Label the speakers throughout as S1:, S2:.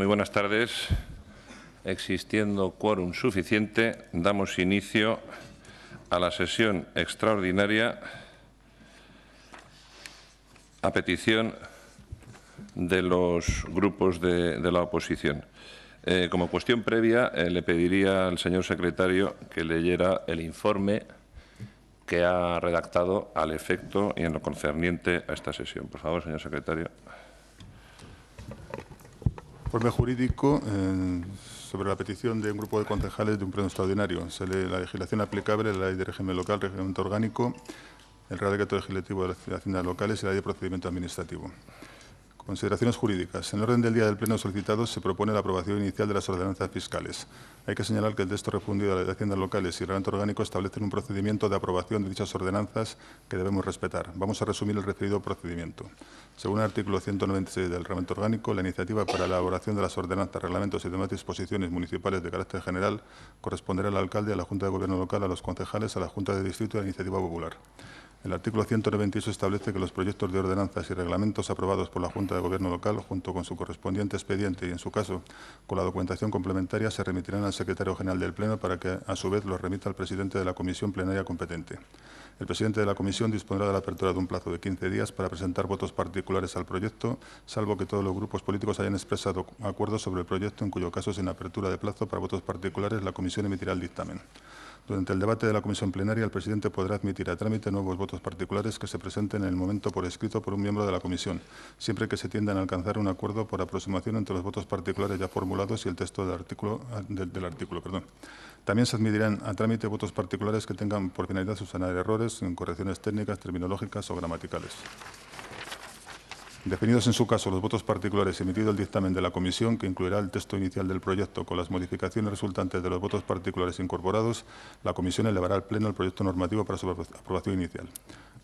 S1: Muy buenas tardes. Existiendo quórum suficiente, damos inicio a la sesión extraordinaria a petición de los grupos de la oposición. Como cuestión previa, le pediría al señor secretario que leyera el informe que ha redactado al efecto y en lo concerniente a esta sesión. Por favor, señor secretario.
S2: Informe jurídico sobre la petición de un grupo de concejales de un pleno extraordinario. Se lee la legislación aplicable, la Ley de Régimen Local, Reglamento Orgánico, el Real Decreto Legislativo de las Haciendas Locales y la Ley de Procedimiento Administrativo. Consideraciones jurídicas. En el orden del día del pleno solicitado se propone la aprobación inicial de las ordenanzas fiscales. Hay que señalar que el texto refundido de la Ley de Haciendas Locales y el Reglamento Orgánico establecen un procedimiento de aprobación de dichas ordenanzas que debemos respetar. Vamos a resumir el referido procedimiento. Según el artículo 196 del Reglamento Orgánico, la iniciativa para la elaboración de las ordenanzas, reglamentos y demás disposiciones municipales de carácter general corresponderá al alcalde, a la Junta de Gobierno Local, a los concejales, a la Junta de Distrito y a la Iniciativa Popular. El artículo 198 establece que los proyectos de ordenanzas y reglamentos aprobados por la Junta de Gobierno Local, junto con su correspondiente expediente y, en su caso, con la documentación complementaria, se remitirán al secretario general del Pleno para que, a su vez, los remita al presidente de la comisión plenaria competente. El presidente de la comisión dispondrá de la apertura de un plazo de 15 días para presentar votos particulares al proyecto, salvo que todos los grupos políticos hayan expresado acuerdo sobre el proyecto, en cuyo caso, sin apertura de plazo para votos particulares, la comisión emitirá el dictamen. Durante el debate de la comisión plenaria, el presidente podrá admitir a trámite nuevos votos particulares que se presenten en el momento por escrito por un miembro de la comisión, siempre que se tiendan a alcanzar un acuerdo por aproximación entre los votos particulares ya formulados y el texto del artículo. También se admitirán a trámite votos particulares que tengan por finalidad subsanar errores en correcciones técnicas, terminológicas o gramaticales. Definidos en su caso los votos particulares y emitido el dictamen de la comisión, que incluirá el texto inicial del proyecto con las modificaciones resultantes de los votos particulares incorporados, la comisión elevará al Pleno el proyecto normativo para su aprobación inicial.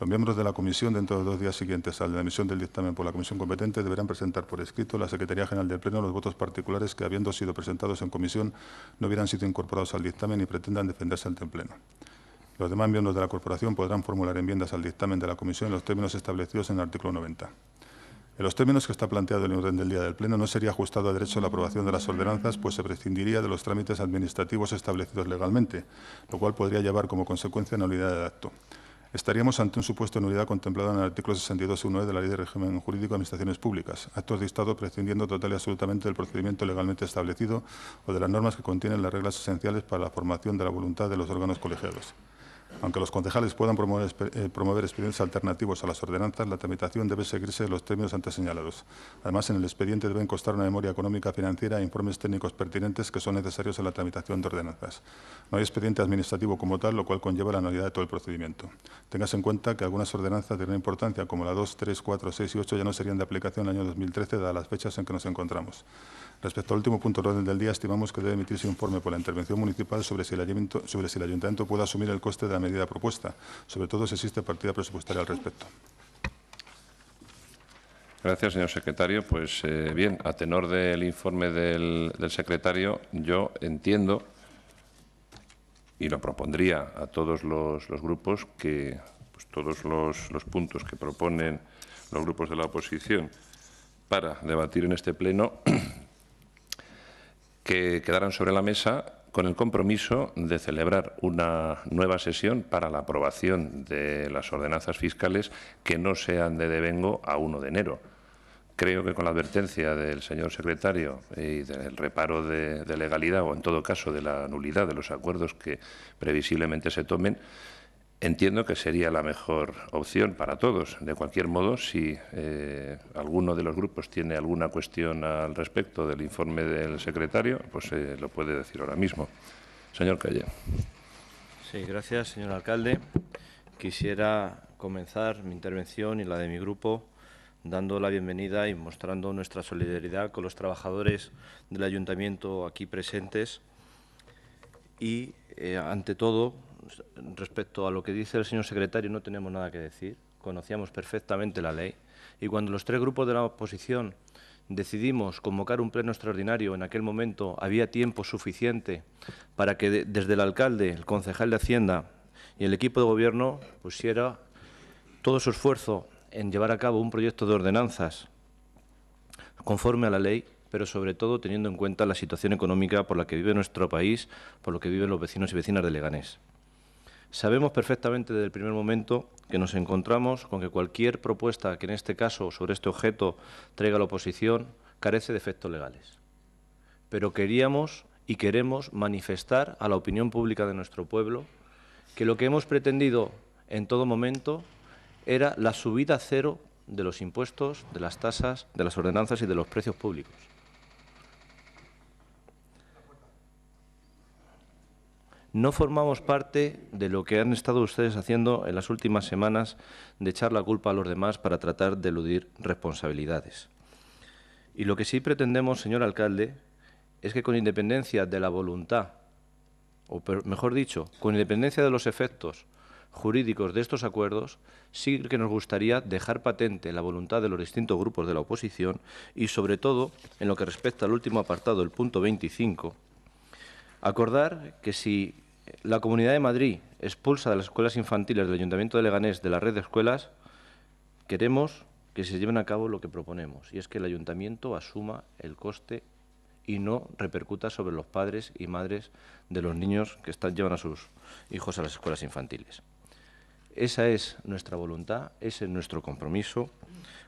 S2: Los miembros de la comisión, dentro de 2 días siguientes a la emisión del dictamen por la comisión competente, deberán presentar por escrito a la Secretaría General del Pleno los votos particulares que, habiendo sido presentados en comisión, no hubieran sido incorporados al dictamen y pretendan defenderse ante el Pleno. Los demás miembros de la corporación podrán formular enmiendas al dictamen de la comisión en los términos establecidos en el artículo 90. En los términos que está planteado en el orden del día del Pleno, no sería ajustado a derecho la aprobación de las ordenanzas, pues se prescindiría de los trámites administrativos establecidos legalmente, lo cual podría llevar como consecuencia a nulidad del acto. Estaríamos ante un supuesto de nulidad contemplado en el artículo 62.1e de la Ley de Régimen Jurídico de Administraciones Públicas, actos de Estado prescindiendo total y absolutamente del procedimiento legalmente establecido o de las normas que contienen las reglas esenciales para la formación de la voluntad de los órganos colegiados. Aunque los concejales puedan promover expedientes alternativos a las ordenanzas, la tramitación debe seguirse en los términos antes señalados. Además, en el expediente deben constar una memoria económica financiera e informes técnicos pertinentes que son necesarios en la tramitación de ordenanzas. No hay expediente administrativo como tal, lo cual conlleva la nulidad de todo el procedimiento. Téngase en cuenta que algunas ordenanzas de gran importancia, como la 2, 3, 4, 6 y 8, ya no serían de aplicación en el año 2013, dadas las fechas en que nos encontramos. Respecto al último punto del orden del día, estimamos que debe emitirse un informe por la intervención municipal sobre si el ayuntamiento puede asumir el coste de la medida propuesta, sobre todo si existe partida presupuestaria al respecto.
S1: Gracias, señor secretario. Pues bien, a tenor del informe del secretario, yo entiendo y lo propondría a todos los grupos que todos los puntos que proponen los grupos de la oposición para debatir en este pleno que quedaran sobre la mesa con el compromiso de celebrar una nueva sesión para la aprobación de las ordenanzas fiscales que no sean de devengo a 1 de enero. Creo que con la advertencia del señor secretario y del reparo de legalidad o, en todo caso, de la nulidad de los acuerdos que previsiblemente se tomen, entiendo que sería la mejor opción para todos. De cualquier modo, si alguno de los grupos tiene alguna cuestión al respecto del informe del secretario, pues lo puede decir ahora mismo. Señor Calle.
S3: Sí, gracias, señor alcalde. Quisiera comenzar mi intervención y la de mi grupo dando la bienvenida y mostrando nuestra solidaridad con los trabajadores del ayuntamiento aquí presentes y, ante todo, respecto a lo que dice el señor secretario, no tenemos nada que decir. Conocíamos perfectamente la ley y cuando los 3 grupos de la oposición decidimos convocar un pleno extraordinario, en aquel momento había tiempo suficiente para que desde el alcalde, el concejal de Hacienda y el equipo de gobierno pusiera todo su esfuerzo en llevar a cabo un proyecto de ordenanzas conforme a la ley pero sobre todo teniendo en cuenta la situación económica por la que vive nuestro país, por lo que viven los vecinos y vecinas de Leganés. Sabemos perfectamente desde el primer momento que nos encontramos con que cualquier propuesta que en este caso sobre este objeto traiga la oposición carece de efectos legales. Pero queríamos y queremos manifestar a la opinión pública de nuestro pueblo que lo que hemos pretendido en todo momento era la subida cero de los impuestos, de las tasas, de las ordenanzas y de los precios públicos. No formamos parte de lo que han estado ustedes haciendo en las últimas semanas de echar la culpa a los demás para tratar de eludir responsabilidades. Y lo que sí pretendemos, señor alcalde, es que con independencia de la voluntad, o mejor dicho, con independencia de los efectos jurídicos de estos acuerdos, sí que nos gustaría dejar patente la voluntad de los distintos grupos de la oposición y, sobre todo, en lo que respecta al último apartado, el punto 25, acordar que si la Comunidad de Madrid expulsa de las escuelas infantiles del Ayuntamiento de Leganés de la red de escuelas, queremos que se lleven a cabo lo que proponemos, y es que el Ayuntamiento asuma el coste y no repercuta sobre los padres y madres de los niños que llevan a sus hijos a las escuelas infantiles. Esa es nuestra voluntad, ese es nuestro compromiso,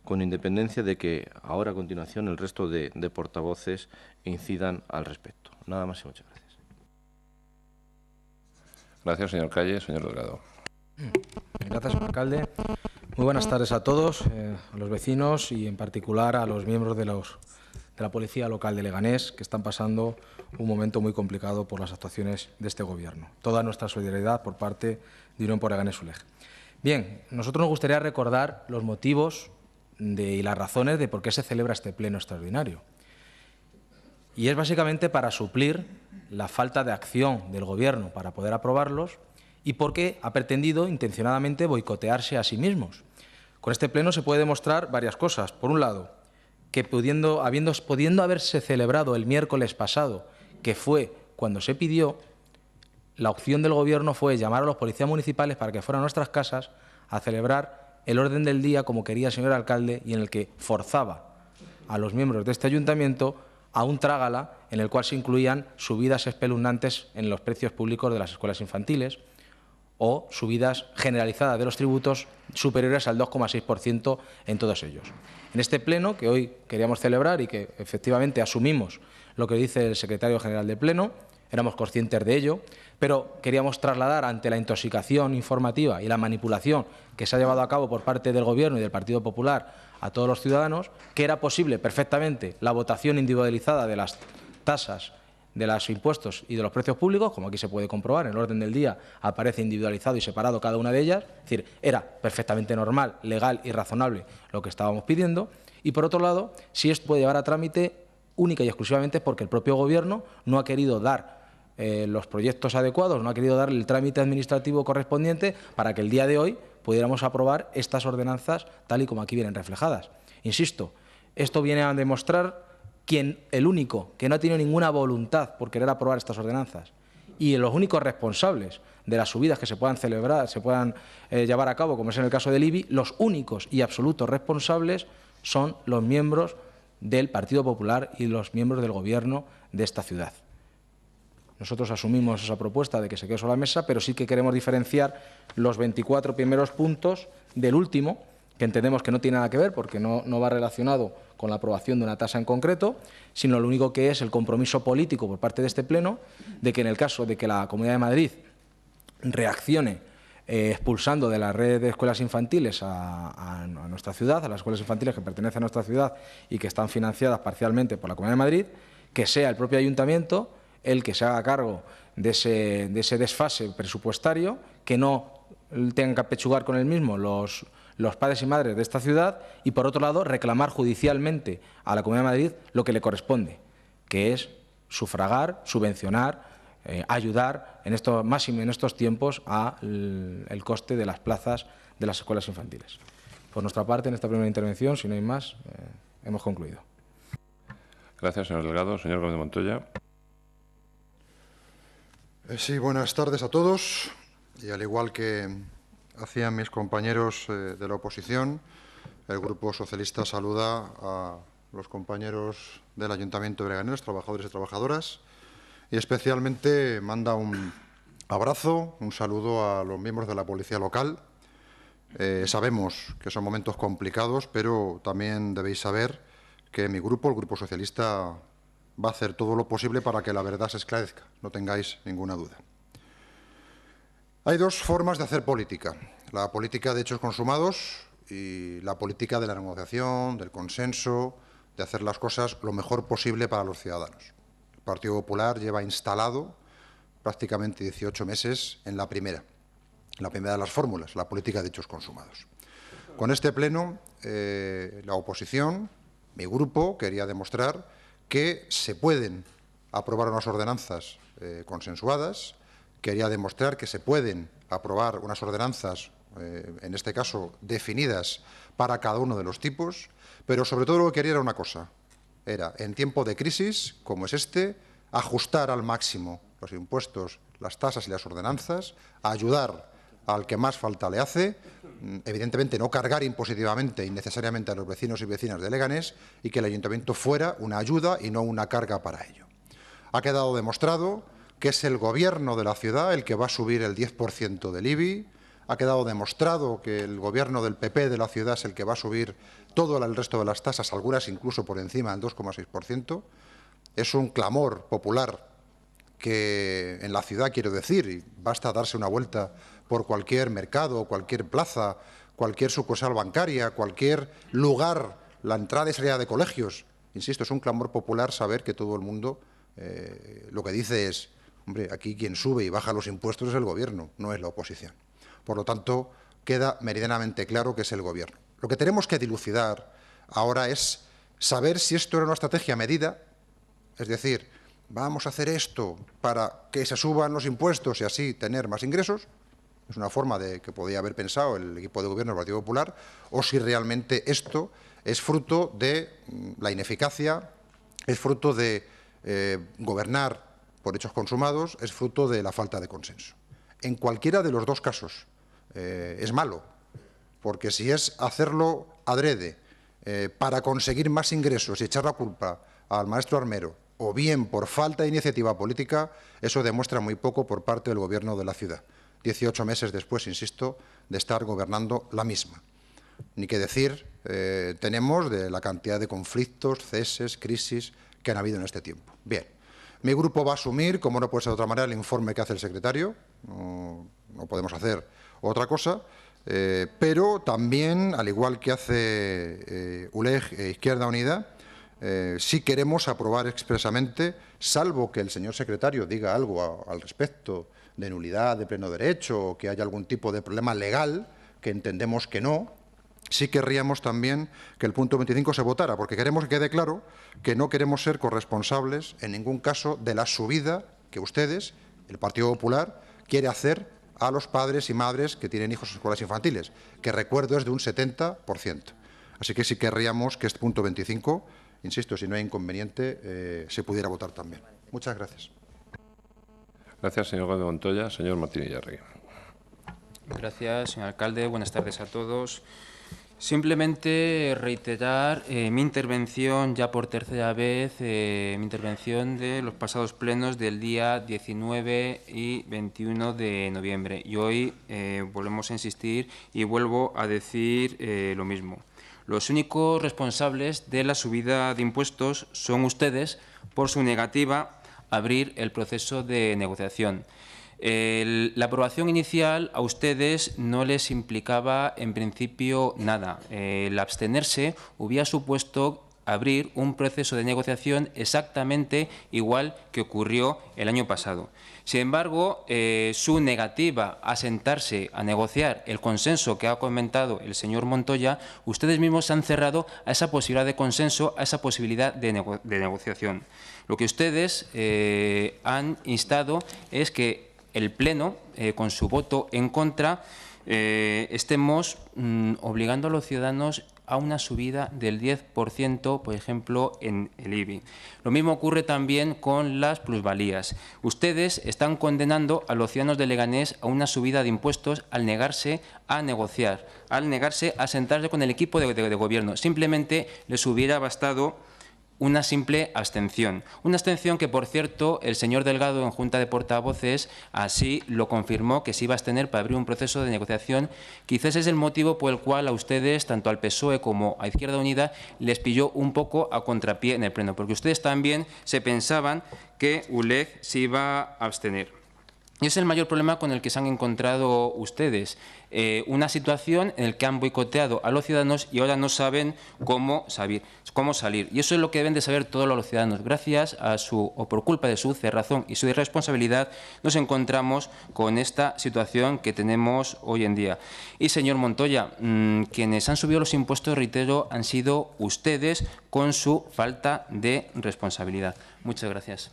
S3: con independencia de que ahora a continuación el resto de portavoces incidan al respecto. Nada más y muchas gracias.
S1: Gracias, señor Calle. Señor Delgado.
S4: Gracias, señor alcalde. Muy buenas tardes a todos, a los vecinos y en particular a los miembros de la Policía Local de Leganés, que están pasando un momento muy complicado por las actuaciones de este Gobierno. Toda nuestra solidaridad por parte de Unión por Leganés ULEG. Bien, nosotros nos gustaría recordar los motivos y las razones de por qué se celebra este pleno extraordinario. Y es básicamente para suplir la falta de acción del Gobierno para poder aprobarlos y porque ha pretendido intencionadamente boicotearse a sí mismos. Con este pleno se puede demostrar varias cosas. Por un lado, que pudiendo haberse celebrado el miércoles pasado, que fue cuando se pidió, la opción del Gobierno fue llamar a los policías municipales para que fueran a nuestras casas a celebrar el orden del día como quería el señor alcalde y en el que forzaba a los miembros de este ayuntamiento a un trágala en el cual se incluían subidas espeluznantes en los precios públicos de las escuelas infantiles o subidas generalizadas de los tributos superiores al 2,6% en todos ellos. En este pleno, que hoy queríamos celebrar y que efectivamente asumimos lo que dice el secretario general del Pleno, éramos conscientes de ello, pero queríamos trasladar ante la intoxicación informativa y la manipulación que se ha llevado a cabo por parte del Gobierno y del Partido Popular a todos los ciudadanos, que era posible perfectamente la votación individualizada de las tasas, de los impuestos y de los precios públicos, como aquí se puede comprobar, en el orden del día aparece individualizado y separado cada una de ellas, es decir, era perfectamente normal, legal y razonable lo que estábamos pidiendo, y por otro lado, si esto puede llevar a trámite única y exclusivamente porque el propio Gobierno no ha querido dar los proyectos adecuados, no ha querido darle el trámite administrativo correspondiente para que el día de hoy pudiéramos aprobar estas ordenanzas tal y como aquí vienen reflejadas. Insisto, esto viene a demostrar el único que no ha tenido ninguna voluntad por querer aprobar estas ordenanzas y los únicos responsables de las subidas que se puedan celebrar, se puedan llevar a cabo, como es en el caso del IBI, los únicos y absolutos responsables son los miembros del Partido Popular y los miembros del Gobierno de esta ciudad. Nosotros asumimos esa propuesta de que se quede sobre la mesa, pero sí que queremos diferenciar los 24 primeros puntos del último, que entendemos que no tiene nada que ver porque no va relacionado con la aprobación de una tasa en concreto, sino lo único que es el compromiso político por parte de este Pleno de que en el caso de que la Comunidad de Madrid reaccione expulsando de la red de escuelas infantiles a nuestra ciudad, a las escuelas infantiles que pertenecen a nuestra ciudad y que están financiadas parcialmente por la Comunidad de Madrid, que sea el propio Ayuntamiento el que se haga cargo de ese desfase presupuestario, que no tengan que apechugar con el mismo los padres y madres de esta ciudad y, por otro lado, reclamar judicialmente a la Comunidad de Madrid lo que le corresponde, que es sufragar, subvencionar, ayudar, máximo en estos tiempos, al coste de las plazas de las escuelas infantiles. Por nuestra parte, en esta primera intervención, si no hay más, hemos concluido.
S1: Gracias, señor Delgado. Señor Gómez de Montoya.
S5: Sí, buenas tardes a todos. Y al igual que hacían mis compañeros de la oposición, el Grupo Socialista saluda a los compañeros del Ayuntamiento de Leganés, trabajadores y trabajadoras, y especialmente manda un abrazo, un saludo a los miembros de la Policía Local. Sabemos que son momentos complicados, pero también debéis saber que mi grupo, el Grupo Socialista, va a hacer todo lo posible para que la verdad se esclarezca, no tengáis ninguna duda. Hay dos formas de hacer política, la política de hechos consumados y la política de la negociación, del consenso, de hacer las cosas lo mejor posible para los ciudadanos. El Partido Popular lleva instalado prácticamente 18 meses en la primera de las fórmulas, la política de hechos consumados. Con este pleno, la oposición, mi grupo, quería demostrar que se pueden aprobar unas ordenanzas consensuadas, quería demostrar que se pueden aprobar unas ordenanzas, en este caso, definidas para cada uno de los tipos, pero sobre todo lo que quería era una cosa, era, en tiempo de crisis, como es este, ajustar al máximo los impuestos, las tasas y las ordenanzas, ayudar al que más falta le hace, evidentemente no cargar impositivamente innecesariamente a los vecinos y vecinas de Leganés y que el Ayuntamiento fuera una ayuda y no una carga para ello. Ha quedado demostrado que es el Gobierno de la ciudad el que va a subir el 10% del IBI, ha quedado demostrado que el Gobierno del PP de la ciudad es el que va a subir todo el resto de las tasas, algunas incluso por encima del 2,6%. Es un clamor popular que en la ciudad, quiero decir, y basta darse una vuelta por cualquier mercado, cualquier plaza, cualquier sucursal bancaria, cualquier lugar, la entrada y salida de colegios. Insisto, es un clamor popular saber que todo el mundo lo que dice es, hombre, aquí quien sube y baja los impuestos es el Gobierno, no es la oposición. Por lo tanto, queda meridianamente claro que es el Gobierno. Lo que tenemos que dilucidar ahora es saber si esto era una estrategia medida, es decir, vamos a hacer esto para que se suban los impuestos y así tener más ingresos, es una forma de que podía haber pensado el equipo de gobierno del Partido Popular, o si realmente esto es fruto de la ineficacia, es fruto de gobernar por hechos consumados, es fruto de la falta de consenso. En cualquiera de los dos casos es malo, porque si es hacerlo adrede para conseguir más ingresos y echar la culpa al maestro Armero, o bien por falta de iniciativa política, eso demuestra muy poco por parte del Gobierno de la ciudad. 18 meses después, insisto, de estar gobernando la misma. Ni qué decir tenemos de la cantidad de conflictos, ceses, crisis que han habido en este tiempo. Bien, mi grupo va a asumir, como no puede ser de otra manera, el informe que hace el secretario, no podemos hacer otra cosa, pero también, al igual que hace ULEG e Izquierda Unida, sí queremos aprobar expresamente, salvo que el señor secretario diga algo al respecto de nulidad de pleno derecho o que haya algún tipo de problema legal, que entendemos que no, sí querríamos también que el punto 25 se votara, porque queremos que quede claro que no queremos ser corresponsables en ningún caso de la subida que ustedes, el Partido Popular, quiere hacer a los padres y madres que tienen hijos en escuelas infantiles, que recuerdo es de un 70%. Así que sí querríamos que este punto 25, insisto, si no hay inconveniente, se pudiera votar también. Muchas gracias.
S1: Gracias, señor Conde Montoya. Señor Martínez Llarregui.
S6: Gracias, señor alcalde. Buenas tardes a todos. Simplemente reiterar mi intervención, ya por tercera vez, mi intervención de los pasados plenos del día 19 y 21 de noviembre. Y hoy volvemos a insistir y vuelvo a decir lo mismo. Los únicos responsables de la subida de impuestos son ustedes por su negativa a abrir el proceso de negociación. La aprobación inicial a ustedes no les implicaba en principio nada. El abstenerse hubiera supuesto abrir un proceso de negociación exactamente igual que ocurrió el año pasado. Sin embargo, su negativa a sentarse a negociar el consenso que ha comentado el señor Montoya, ustedes mismos se han cerrado a esa posibilidad de consenso, a esa posibilidad de negociación. Lo que ustedes han instado es que el Pleno, con su voto en contra, estemos obligando a los ciudadanos a una subida del 10%, por ejemplo, en el IBI. Lo mismo ocurre también con las plusvalías. Ustedes están condenando a los ciudadanos de Leganés a una subida de impuestos al negarse a negociar, al negarse a sentarse con el equipo de gobierno. Simplemente les hubiera bastado una simple abstención. Una abstención que, por cierto, el señor Delgado en Junta de Portavoces así lo confirmó, que se iba a abstener para abrir un proceso de negociación. Quizás es el motivo por el cual a ustedes, tanto al PSOE como a Izquierda Unida, les pilló un poco a contrapié en el Pleno, porque ustedes también se pensaban que ULEG se iba a abstener. Y es el mayor problema con el que se han encontrado ustedes. Una situación en la que han boicoteado a los ciudadanos y ahora no saben cómo salir. Y eso es lo que deben de saber todos los ciudadanos. Gracias a su, o por culpa de su cerrazón y su irresponsabilidad, nos encontramos con esta situación que tenemos hoy en día. Y, señor Montoya, quienes han subido los impuestos, reitero, han sido ustedes con su falta de responsabilidad. Muchas gracias.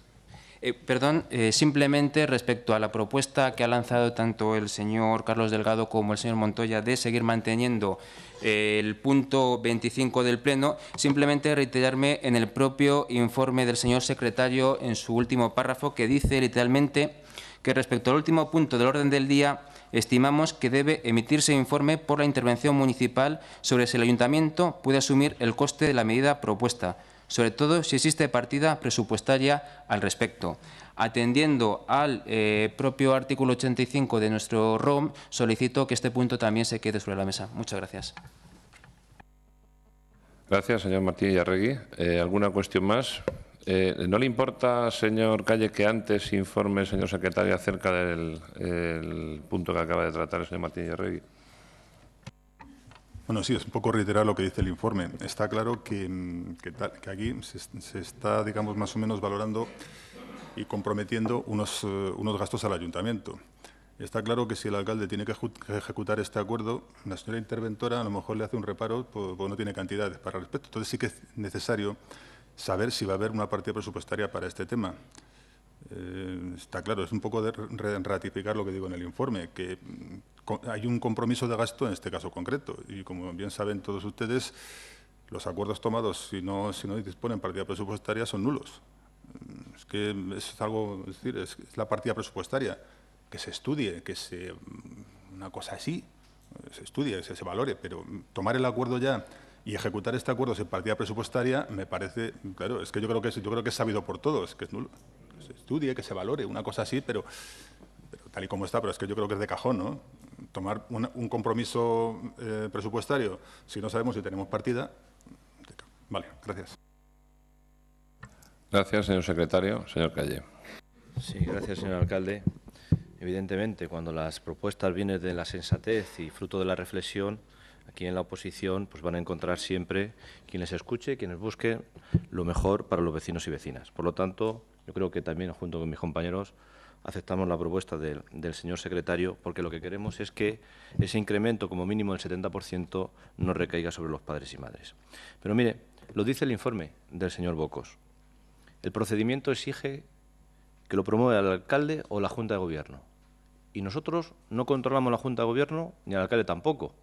S6: Simplemente respecto a la propuesta que ha lanzado tanto el señor Carlos Delgado como el señor Montoya de seguir manteniendo el punto 25 del Pleno, simplemente reiterarme en el propio informe del señor secretario en su último párrafo, que dice literalmente que respecto al último punto del orden del día estimamos que debe emitirse informe por la intervención municipal sobre si el ayuntamiento puede asumir el coste de la medida propuesta, sobre todo si existe partida presupuestaria al respecto. Atendiendo al propio artículo 85 de nuestro ROM, solicito que este punto también se quede sobre la mesa. Muchas gracias.
S1: Gracias, señor Martínez Arregui. ¿Alguna cuestión más? ¿No le importa, señor Calle, que antes informe el señor secretario acerca del punto que acaba de tratar el señor Martínez Arregui?
S2: Bueno, sí, es un poco reiterar lo que dice el informe. Está claro que aquí se está, digamos, más o menos valorando y comprometiendo unos gastos al ayuntamiento. Está claro que si el alcalde tiene que ejecutar este acuerdo, la señora interventora a lo mejor le hace un reparo porque no tiene cantidades para el respecto. Entonces sí que es necesario saber si va a haber una partida presupuestaria para este tema. Está claro, es un poco de ratificar lo que digo en el informe, que hay un compromiso de gasto en este caso concreto. Y como bien saben todos ustedes, los acuerdos tomados, si no disponen partida presupuestaria, son nulos. Es que es algo, es decir, es la partida presupuestaria, que se estudie, una cosa así, se estudie, se valore, pero tomar el acuerdo ya y ejecutar este acuerdo sin partida presupuestaria me parece, claro, es que yo creo que es sabido por todos, que es nulo. Que se estudie, que se valore, una cosa así, pero tal y como está, pero es que yo creo que es de cajón, ¿no? Tomar un compromiso presupuestario si no sabemos si tenemos partida. Vale, gracias.
S1: Gracias, señor secretario. Señor Calle.
S3: Sí, gracias, señor alcalde. Evidentemente, cuando las propuestas vienen de la sensatez y fruto de la reflexión, aquí en la oposición pues van a encontrar siempre quien les escuche, quienes busquen lo mejor para los vecinos y vecinas. Por lo tanto, yo creo que también, junto con mis compañeros, aceptamos la propuesta del señor secretario, porque lo que queremos es que ese incremento, como mínimo del 70%, no recaiga sobre los padres y madres. Pero mire, lo dice el informe del señor Bocos. El procedimiento exige que lo promueva el alcalde o la Junta de Gobierno. Y nosotros no controlamos la Junta de Gobierno, ni al alcalde tampoco.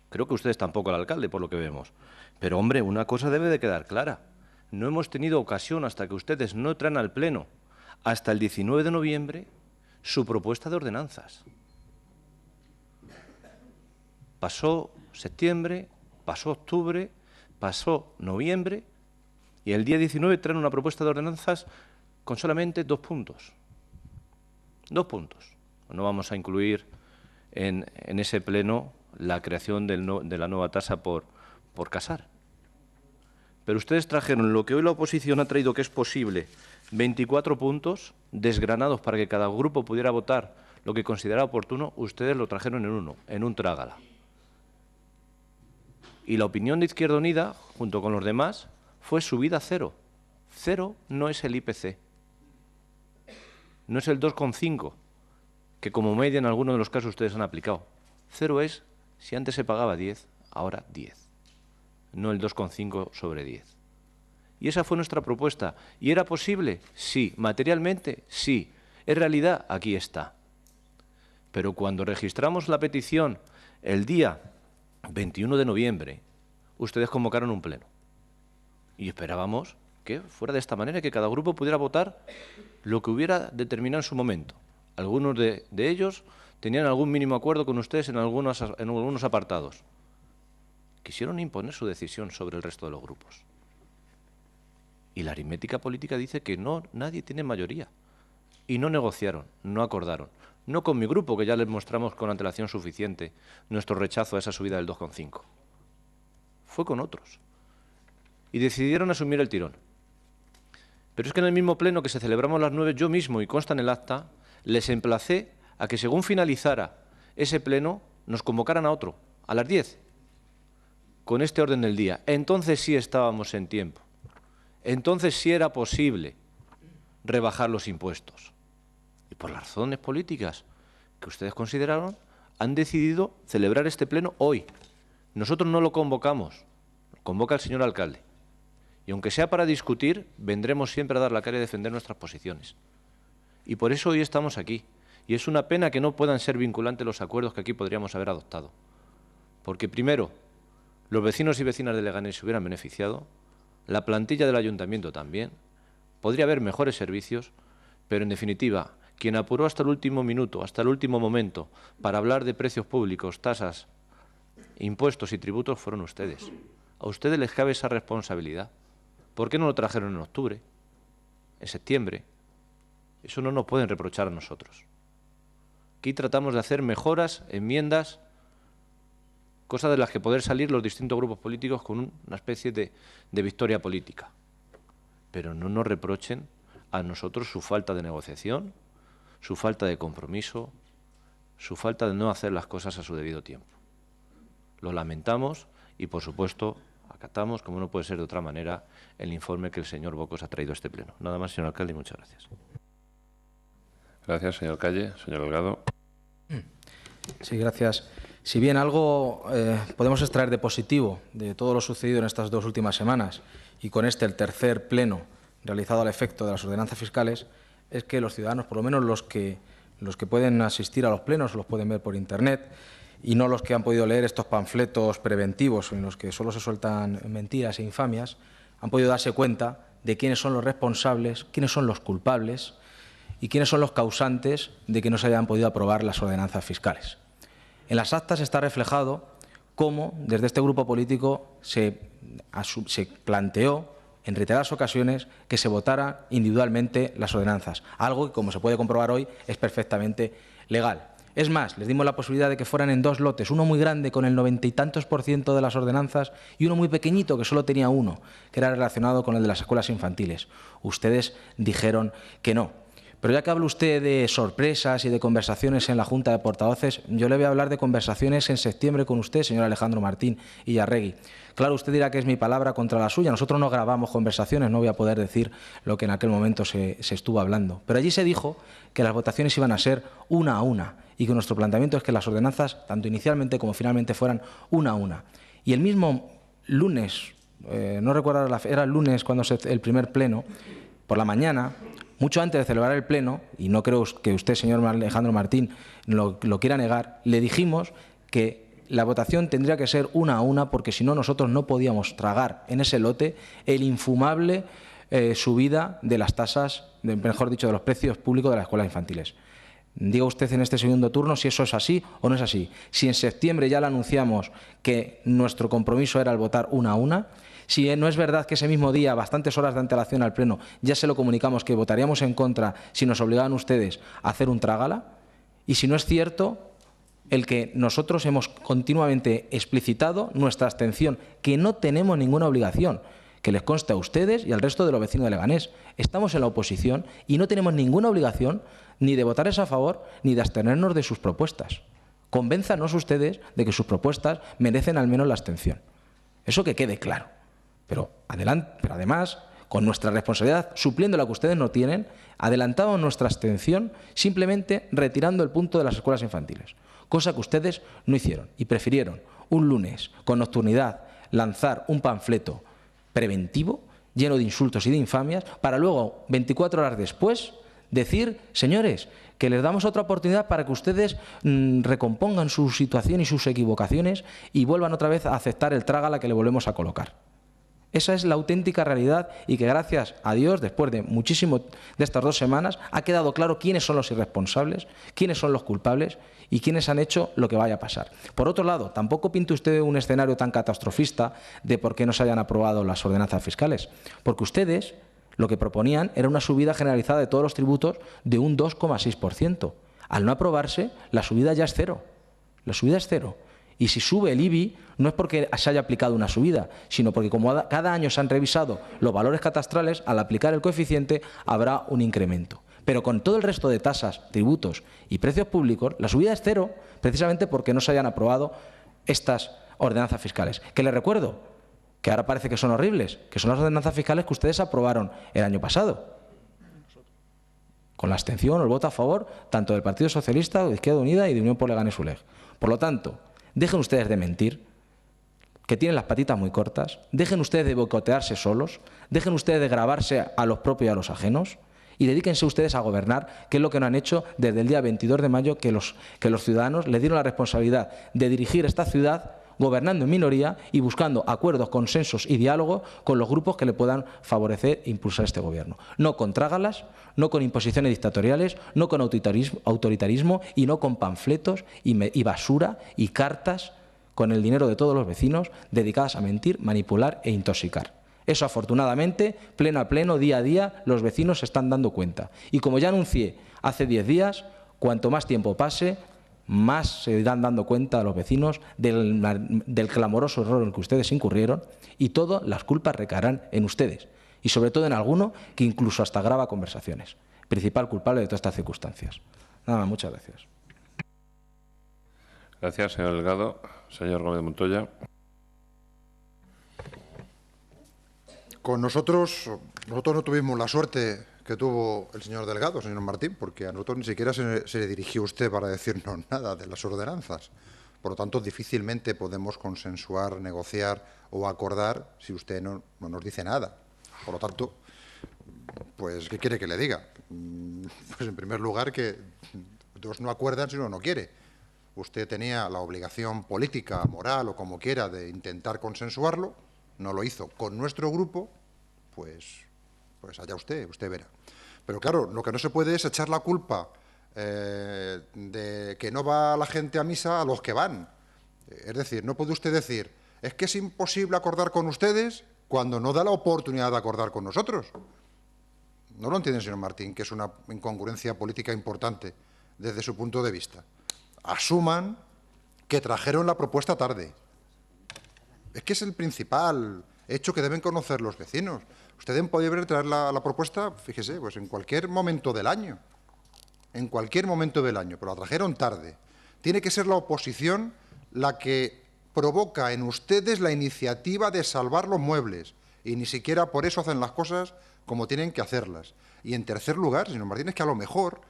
S3: Creo que ustedes tampoco al alcalde, por lo que vemos. Pero, hombre, una cosa debe de quedar clara. No hemos tenido ocasión, hasta que ustedes no traen al Pleno, hasta el 19 de noviembre, su propuesta de ordenanzas. Pasó septiembre, pasó octubre, pasó noviembre, y el día 19 traen una propuesta de ordenanzas con solamente 2 puntos. 2 puntos. No vamos a incluir en ese pleno la creación de la nueva tasa por casar. Pero ustedes trajeron lo que hoy la oposición ha traído, que es posible, 24 puntos desgranados para que cada grupo pudiera votar lo que considerara oportuno. Ustedes lo trajeron en un trágala. Y la opinión de Izquierda Unida, junto con los demás, fue subida a 0. 0 no es el IPC. No es el 2,5, que como media en algunos de los casos ustedes han aplicado. 0 es, si antes se pagaba 10, ahora 10. No el 2,5 sobre 10. Y esa fue nuestra propuesta. ¿Y era posible? Sí. ¿Materialmente? Sí. ¿Es realidad? Aquí está. Pero cuando registramos la petición el día 21 de noviembre, ustedes convocaron un pleno. Y esperábamos que fuera de esta manera, que cada grupo pudiera votar lo que hubiera determinado en su momento. Algunos de ellos tenían algún mínimo acuerdo con ustedes en algunos apartados. Quisieron imponer su decisión sobre el resto de los grupos. Y la aritmética política dice que nadie tiene mayoría. Y no negociaron, no acordaron. No con mi grupo, que ya les mostramos con antelación suficiente nuestro rechazo a esa subida del 2,5. Fue con otros. Y decidieron asumir el tirón. Pero es que en el mismo pleno que se celebramos a las 9, yo mismo, y consta en el acta, les emplacé a que según finalizara ese pleno, nos convocaran a otro, a las 10, con este orden del día. Entonces sí estábamos en tiempo. Entonces sí era posible rebajar los impuestos. Y por las razones políticas que ustedes consideraron, han decidido celebrar este pleno hoy. Nosotros no lo convocamos, lo convoca el señor alcalde. Y aunque sea para discutir, vendremos siempre a dar la cara y defender nuestras posiciones. Y por eso hoy estamos aquí. Y es una pena que no puedan ser vinculantes los acuerdos que aquí podríamos haber adoptado. Porque primero, los vecinos y vecinas de Leganés se hubieran beneficiado, la plantilla del ayuntamiento también, podría haber mejores servicios, pero en definitiva, quien apuró hasta el último minuto, hasta el último momento, para hablar de precios públicos, tasas, impuestos y tributos fueron ustedes. A ustedes les cabe esa responsabilidad. ¿Por qué no lo trajeron en octubre, en septiembre? Eso no nos pueden reprochar a nosotros. Aquí tratamos de hacer mejoras, enmiendas, cosas de las que poder salir los distintos grupos políticos con una especie de victoria política. Pero no nos reprochen a nosotros su falta de negociación, su falta de compromiso, su falta de no hacer las cosas a su debido tiempo. Lo lamentamos y, por supuesto, acatamos, como no puede ser de otra manera, el informe que el señor Bocos ha traído a este pleno. Nada más, señor alcalde, y muchas gracias.
S1: Gracias, señor Calle. Señor Delgado.
S4: Sí, gracias. Si bien algo podemos extraer de positivo de todo lo sucedido en estas 2 últimas semanas y con el tercer pleno realizado al efecto de las ordenanzas fiscales, es que los ciudadanos, por lo menos los que pueden asistir a los plenos, los pueden ver por Internet, y no los que han podido leer estos panfletos preventivos en los que solo se sueltan mentiras e infamias, han podido darse cuenta de quiénes son los responsables, quiénes son los culpables y quiénes son los causantes de que no se hayan podido aprobar las ordenanzas fiscales. En las actas está reflejado cómo desde este grupo político se planteó en reiteradas ocasiones que se votaran individualmente las ordenanzas, algo que, como se puede comprobar hoy, es perfectamente legal. Es más, les dimos la posibilidad de que fueran en 2 lotes, uno muy grande con el 90 y tantos % de las ordenanzas y uno muy pequeñito que solo tenía uno, que era relacionado con el de las escuelas infantiles. Ustedes dijeron que no. Pero ya que habla usted de sorpresas y de conversaciones en la Junta de Portavoces, yo le voy a hablar de conversaciones en septiembre con usted, señor Alejandro Martín Illarregui. Claro, usted dirá que es mi palabra contra la suya. Nosotros no grabamos conversaciones, no voy a poder decir lo que en aquel momento se estuvo hablando. Pero allí se dijo que las votaciones iban a ser una a una y que nuestro planteamiento es que las ordenanzas, tanto inicialmente como finalmente, fueran una a una. Y el mismo lunes, no recuerdo, era el lunes cuando el primer pleno, por la mañana, mucho antes de celebrar el pleno, y no creo que usted, señor Alejandro Martín, lo quiera negar, le dijimos que la votación tendría que ser una a una porque si no nosotros no podíamos tragar en ese lote el infumable subida de las tasas, mejor dicho, de los precios públicos de las escuelas infantiles. Diga usted en este segundo turno si eso es así o no es así. Si en septiembre ya le anunciamos que nuestro compromiso era el votar una a una, si no es verdad que ese mismo día, bastantes horas de antelación al pleno, ya se lo comunicamos que votaríamos en contra si nos obligaban ustedes a hacer un trágala, y si no es cierto el que nosotros hemos continuamente explicitado nuestra abstención, que no tenemos ninguna obligación, que les consta a ustedes y al resto de los vecinos de Leganés. Estamos en la oposición y no tenemos ninguna obligación ni de votarles a favor ni de abstenernos de sus propuestas. Convénzanos ustedes de que sus propuestas merecen al menos la abstención. Eso que quede claro. Pero además, con nuestra responsabilidad, supliendo la que ustedes no tienen, adelantamos nuestra abstención simplemente retirando el punto de las escuelas infantiles, cosa que ustedes no hicieron y prefirieron un lunes con nocturnidad lanzar un panfleto preventivo lleno de insultos y de infamias para luego, 24 horas después, decir, señores, que les damos otra oportunidad para que ustedes recompongan su situación y sus equivocaciones y vuelvan otra vez a aceptar el trágala que le volvemos a colocar. Esa es la auténtica realidad y que gracias a Dios, después de muchísimo de estas 2 semanas, ha quedado claro quiénes son los irresponsables, quiénes son los culpables y quiénes han hecho lo que vaya a pasar. Por otro lado, tampoco pinte usted un escenario tan catastrofista de por qué no se hayan aprobado las ordenanzas fiscales, porque ustedes lo que proponían era una subida generalizada de todos los tributos de un 2,6%. Al no aprobarse, la subida ya es cero. La subida es cero. Y si sube el IBI, no es porque se haya aplicado una subida, sino porque como cada año se han revisado los valores catastrales, al aplicar el coeficiente habrá un incremento. Pero con todo el resto de tasas, tributos y precios públicos, la subida es cero, precisamente porque no se hayan aprobado estas ordenanzas fiscales. Que les recuerdo que ahora parece que son horribles, que son las ordenanzas fiscales que ustedes aprobaron el año pasado, con la abstención o el voto a favor tanto del Partido Socialista, de Izquierda Unida y de Unión por Leganés ULEG. Por lo tanto, dejen ustedes de mentir, que tienen las patitas muy cortas, dejen ustedes de boicotearse solos, dejen ustedes de grabarse a los propios y a los ajenos y dedíquense ustedes a gobernar, que es lo que no han hecho desde el día 22 de mayo que los ciudadanos les dieron la responsabilidad de dirigir esta ciudad gobernando en minoría y buscando acuerdos, consensos y diálogo con los grupos que le puedan favorecer e impulsar este gobierno. No con trágalas, no con imposiciones dictatoriales, no con autoritarismo y no con panfletos y basura y cartas con el dinero de todos los vecinos dedicadas a mentir, manipular e intoxicar. Eso, afortunadamente, pleno a pleno, día a día, los vecinos se están dando cuenta. Y como ya anuncié hace 10 días, cuanto más tiempo pase, más se irán dando cuenta a los vecinos del clamoroso error en el que ustedes incurrieron y todas las culpas recaerán en ustedes y sobre todo en alguno que incluso hasta graba conversaciones, principal culpable de todas estas circunstancias. Nada más, muchas gracias.
S1: Gracias, señor Delgado. Señor Gómez Montoya.
S5: Con nosotros no tuvimos la suerte que tuvo el señor Delgado, señor Martín, porque a nosotros ni siquiera se le dirigió usted para decirnos nada de las ordenanzas. Por lo tanto, difícilmente podemos consensuar, negociar o acordar si usted no nos dice nada. Por lo tanto, pues, ¿qué quiere que le diga? Pues, en primer lugar, que dos no acuerdan si uno no quiere. Usted tenía la obligación política, moral o como quiera de intentar consensuarlo, no lo hizo con nuestro grupo, pues allá usted verá. Pero claro, lo que no se puede es echar la culpa de que no va la gente a misa a los que van. Es decir, no puede usted decir, es que es imposible acordar con ustedes cuando no da la oportunidad de acordar con nosotros. ¿No lo entiende, señor Martín, que es una incongruencia política importante desde su punto de vista? Asuman que trajeron la propuesta tarde. Es que es el principal hecho que deben conocer los vecinos. Ustedes podrían traer la propuesta, fíjese, pues en cualquier momento del año. En cualquier momento del año, pero la trajeron tarde. Tiene que ser la oposición la que provoca en ustedes la iniciativa de salvar los muebles. Y ni siquiera por eso hacen las cosas como tienen que hacerlas. Y en tercer lugar, señor Martínez, que a lo mejor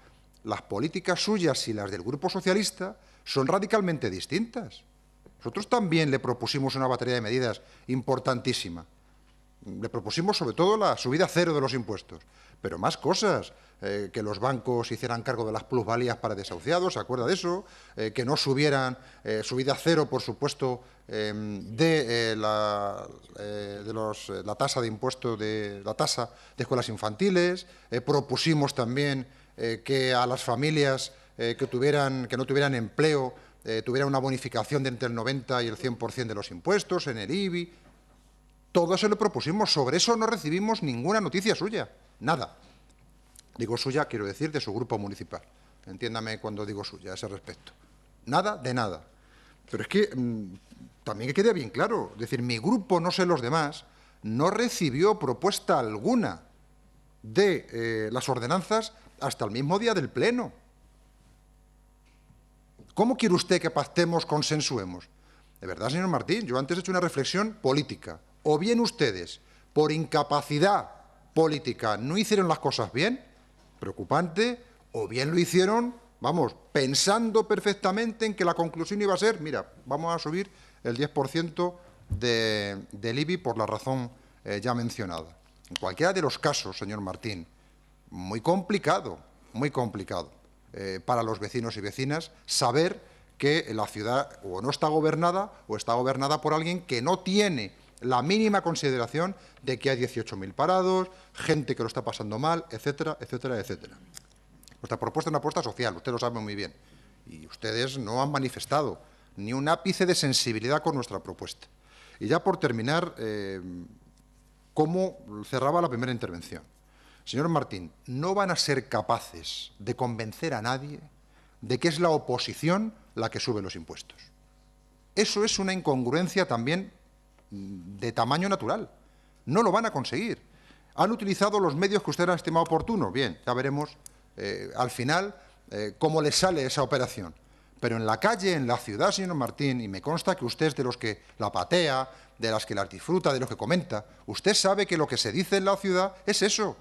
S5: las políticas suyas y las del Grupo Socialista son radicalmente distintas. Nosotros también le propusimos una batería de medidas importantísima. Le propusimos sobre todo la subida cero de los impuestos, pero más cosas, que los bancos hicieran cargo de las plusvalías para desahuciados, ¿se acuerda de eso? Que no subieran, subida cero, por supuesto, de la tasa de impuesto de la tasa de escuelas infantiles. Propusimos también que a las familias que no tuvieran empleo tuviera una bonificación de entre el 90 y el 100% de los impuestos en el IBI. Todo eso lo propusimos. Sobre eso no recibimos ninguna noticia suya. Nada. Digo suya, quiero decir, de su grupo municipal. Entiéndame cuando digo suya a ese respecto. Nada de nada. Pero es que también que quede bien claro. Es decir, mi grupo, no sé los demás, no recibió propuesta alguna de las ordenanzas hasta el mismo día del Pleno. ¿Cómo quiere usted que pactemos, consensuemos? De verdad, señor Martín, yo antes he hecho una reflexión política. O bien ustedes, por incapacidad política, no hicieron las cosas bien, preocupante, o bien lo hicieron, vamos, pensando perfectamente en que la conclusión iba a ser, mira, vamos a subir el 10% del IBI por la razón ya mencionada. En cualquiera de los casos, señor Martín, muy complicado para los vecinos y vecinas saber que la ciudad o no está gobernada o está gobernada por alguien que no tiene la mínima consideración de que hay 18.000 parados, gente que lo está pasando mal, etcétera, etcétera, etcétera. Nuestra propuesta es una apuesta social, usted lo sabe muy bien, y ustedes no han manifestado ni un ápice de sensibilidad con nuestra propuesta. Y ya por terminar, ¿cómo cerraba la primera intervención? Señor Martín, no van a ser capaces de convencer a nadie de que es la oposición la que sube los impuestos. Eso es una incongruencia también de tamaño natural. No lo van a conseguir. ¿Han utilizado los medios que usted ha estimado oportunos? Bien, ya veremos al final cómo les sale esa operación. Pero en la calle, en la ciudad, señor Martín, y me consta que usted es de los que la patea, de las que las disfruta, de los que comenta, usted sabe que lo que se dice en la ciudad es eso.